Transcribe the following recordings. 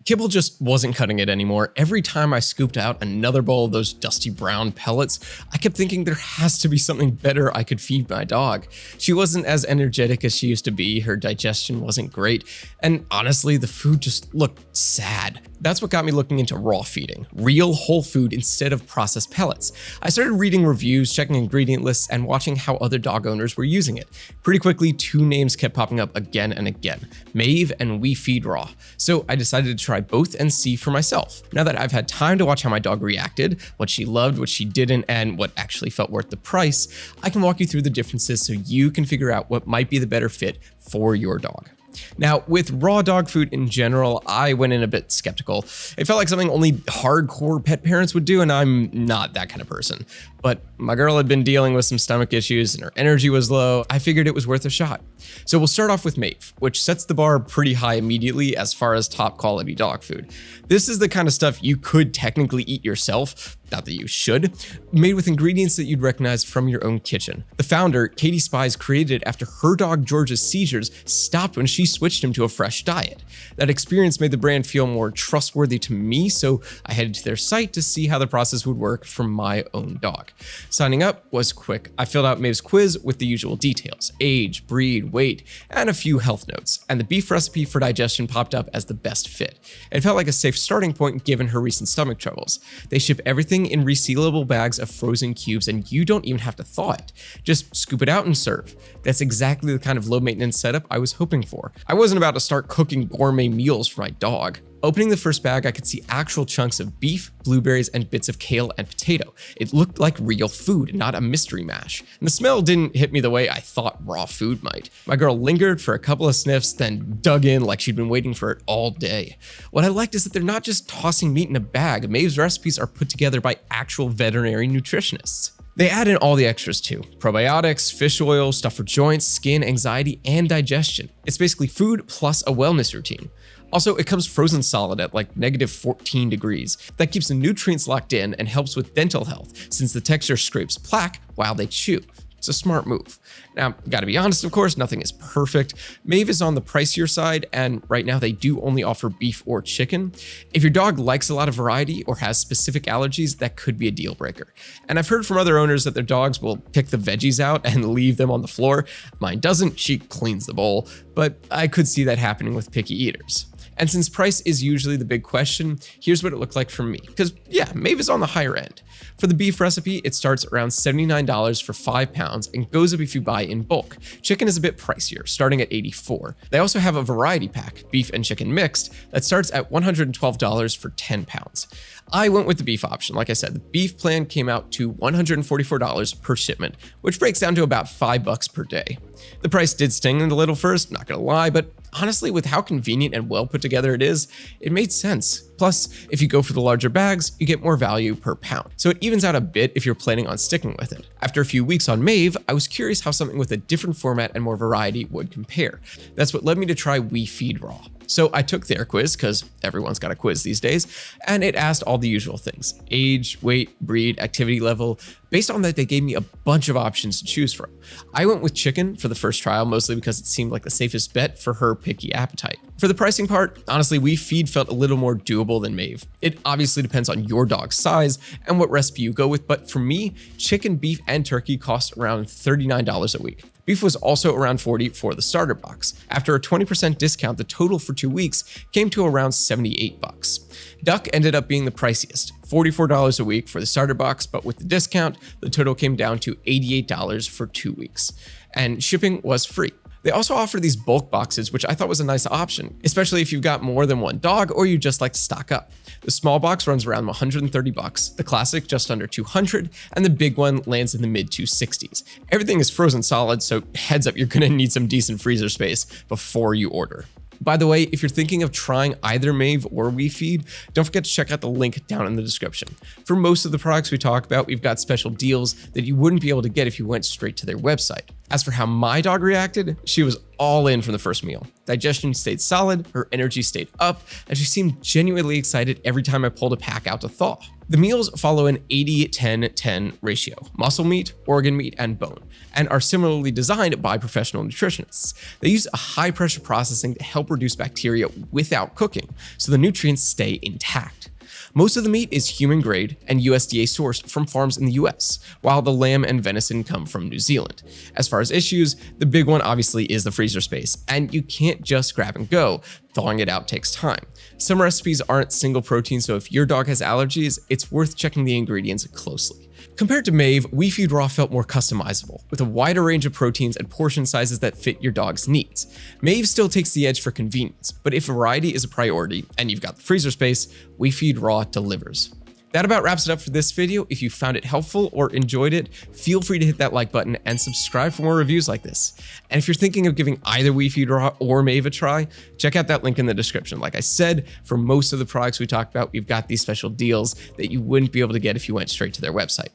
Kibble just wasn't cutting it anymore. Every time I scooped out another bowl of those dusty brown pellets, I kept thinking there has to be something better I could feed my dog. She wasn't as energetic as she used to be, her digestion wasn't great, and honestly, the food just looked sad. That's what got me looking into raw feeding, real whole food instead of processed pellets. I started reading reviews, checking ingredient lists, and watching how other dog owners were using it. Pretty quickly, two names kept popping up again and again, Maev and We Feed Raw. So I decided to try both and see for myself. Now that I've had time to watch how my dog reacted, what she loved, what she didn't, and what actually felt worth the price, I can walk you through the differences so you can figure out what might be the better fit for your dog. Now, with raw dog food in general, I went in a bit skeptical. It felt like something only hardcore pet parents would do, and I'm not that kind of person. But my girl had been dealing with some stomach issues and her energy was low. I figured it was worth a shot. So we'll start off with Maev, which sets the bar pretty high immediately as far as top quality dog food. This is the kind of stuff you could technically eat yourself, not that you should, made with ingredients that you'd recognize from your own kitchen. The founder, Katie Spies, created it after her dog George's seizures stopped when she switched him to a fresh diet. That experience made the brand feel more trustworthy to me, so I headed to their site to see how the process would work for my own dog. Signing up was quick. I filled out Maev's quiz with the usual details, age, breed, weight, and a few health notes, and the beef recipe for digestion popped up as the best fit. It felt like a safe starting point given her recent stomach troubles. They ship everything in resealable bags of frozen cubes, and you don't even have to thaw it. Just scoop it out and serve. That's exactly the kind of low maintenance setup I was hoping for. I wasn't about to start cooking gourmet meals for my dog. Opening the first bag, I could see actual chunks of beef, blueberries, and bits of kale and potato. It looked like real food, not a mystery mash. And the smell didn't hit me the way I thought raw food might. My girl lingered for a couple of sniffs, then dug in like she'd been waiting for it all day. What I liked is that they're not just tossing meat in a bag. Maev's recipes are put together by actual veterinary nutritionists. They add in all the extras too. Probiotics, fish oil, stuff for joints, skin, anxiety, and digestion. It's basically food plus a wellness routine. Also, it comes frozen solid at like -14 degrees. That keeps the nutrients locked in and helps with dental health, since the texture scrapes plaque while they chew. It's a smart move. Now, gotta be honest, of course, nothing is perfect. Maev is on the pricier side, and right now they do only offer beef or chicken. If your dog likes a lot of variety or has specific allergies, that could be a deal breaker. And I've heard from other owners that their dogs will pick the veggies out and leave them on the floor. Mine doesn't, she cleans the bowl, but I could see that happening with picky eaters. And since price is usually the big question, here's what it looked like for me. Because yeah, Maev is on the higher end. For the beef recipe, it starts around $79 for 5 pounds and goes up if you buy in bulk. Chicken is a bit pricier, starting at $84. They also have a variety pack, beef and chicken mixed, that starts at $112 for 10 pounds. I went with the beef option. Like I said, the beef plan came out to $144 per shipment, which breaks down to about $5 per day. The price did sting a little first, not gonna lie, but honestly, with how convenient and well put together it is, it made sense. Plus, if you go for the larger bags, you get more value per pound. So it evens out a bit if you're planning on sticking with it. After a few weeks on Maev, I was curious how something with a different format and more variety would compare. That's what led me to try We Feed Raw. So I took their quiz, because everyone's got a quiz these days, and it asked all the usual things: age, weight, breed, activity level. Based on that, they gave me a bunch of options to choose from. I went with chicken for the first trial, mostly because it seemed like the safest bet for her picky appetite. For the pricing part, honestly, We Feed felt a little more doable than Maev. It obviously depends on your dog's size and what recipe you go with, but for me, chicken, beef, and turkey cost around $39 a week. Beef was also around $40 for the starter box. After a 20% discount, the total for 2 weeks came to around $78. Duck ended up being the priciest, $44 a week for the starter box, but with the discount, the total came down to $88 for 2 weeks. And shipping was free. They also offer these bulk boxes, which I thought was a nice option, especially if you've got more than one dog or you just like to stock up. The small box runs around $130, the classic just under $200, and the big one lands in the mid 260s. Everything is frozen solid, so heads up, you're gonna need some decent freezer space before you order. By the way, if you're thinking of trying either Maev or We Feed, don't forget to check out the link down in the description. For most of the products we talk about, we've got special deals that you wouldn't be able to get if you went straight to their website. As for how my dog reacted, she was all in from the first meal. Digestion stayed solid, her energy stayed up, and she seemed genuinely excited every time I pulled a pack out to thaw. The meals follow an 80-10-10 ratio, muscle meat, organ meat, and bone, and are similarly designed by professional nutritionists. They use a high-pressure processing to help reduce bacteria without cooking, so the nutrients stay intact. Most of the meat is human grade and USDA sourced from farms in the US, while the lamb and venison come from New Zealand. As far as issues, the big one obviously is the freezer space, and you can't just grab and go. Thawing it out takes time. Some recipes aren't single protein, so if your dog has allergies, it's worth checking the ingredients closely. Compared to Maev, WeFeed Raw felt more customizable, with a wider range of proteins and portion sizes that fit your dog's needs. Maev still takes the edge for convenience, but if variety is a priority and you've got the freezer space, WeFeed Raw delivers. That about wraps it up for this video. If you found it helpful or enjoyed it, feel free to hit that like button and subscribe for more reviews like this. And if you're thinking of giving either WeFeed Raw or Maev a try, check out that link in the description. Like I said, for most of the products we talked about, we've got these special deals that you wouldn't be able to get if you went straight to their website.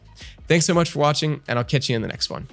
Thanks so much for watching, and I'll catch you in the next one.